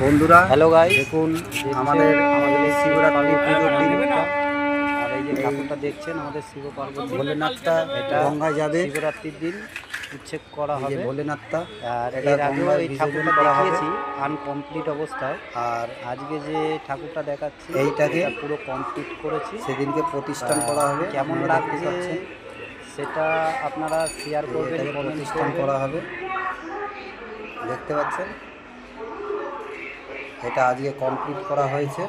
বন্ধুরা hello guys, দেখুন আমাদের শিবরাত্রি পুজোর দিন আর এই যে ঠাকুরটা দেখছেন আমাদের শিব পার্বতী ভোলেনাথটা এটা গঙ্গায় যাবে। শিবরাত্রির দিন উচ্ছেদ করা এই যে হবে। ভোলেনাথটা আর এটা এর আগেও গঙ্গায় এই বিসর্জন ঠাকুরটা করা হবে। দেখিয়েছি আনকমপ্লিট অবস্থায়। আর আজকে যে ঠাকুরটা দেখাচ্ছি এইটাকে এটা পুরো কমপ্লিট করেছি। সেদিনকে প্রতিষ্ঠান করা হবে। কেমন আপনারা দেখতে লাগছে পাচ্ছেন, সেটা আপনারা শেয়ার করবেন, এটাকে কমেন্ট প্রতিষ্ঠান করবেন। করা হবে। দেখতে পাচ্ছেন, এটা আজকে কমপ্লিট করা হয়েছে।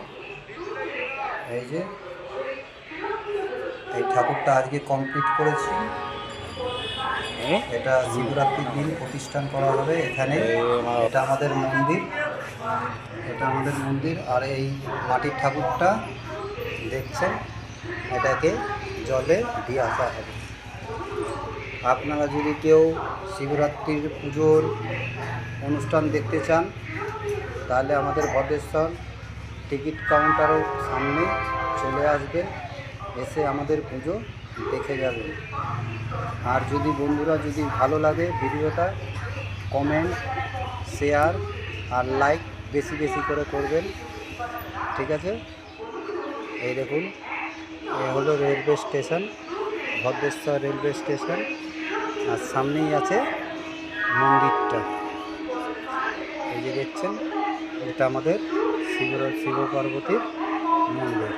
এই যে এই ঠাকুরটা আজকে কমপ্লিট করেছি। এটা শিবরাত্রির দিন প্রতিষ্ঠান করা হবে এখানে। এটা আমাদের মন্দির, এটা আমাদের মন্দির। আর এই মাটির ঠাকুরটা দেখছেন, এটাকে জলে দিয়ে আসা হবে। আপনারা যদি কেউ শিবরাত্রির পুজোর অনুষ্ঠান দেখতে চান, তাহলে আমাদের ভদ্রেশ্বর টিকিট কাউন্টারের সামনে চলে আসবেন, এসে আমাদের পুজো দেখে যাবেন। আর যদি বন্ধুরা যদি ভালো লাগে ভিডিওটা, কমেন্ট, শেয়ার আর লাইক বেশি বেশি করে করবেন, ঠিক আছে? এই দেখুন, এ হলো railway station, Bhadreshwar railway station. আর সামনেই আছে মন্দিরটা, এই যে দেখছেন, এটা আমাদের শিব পার্বতীর মন্দির।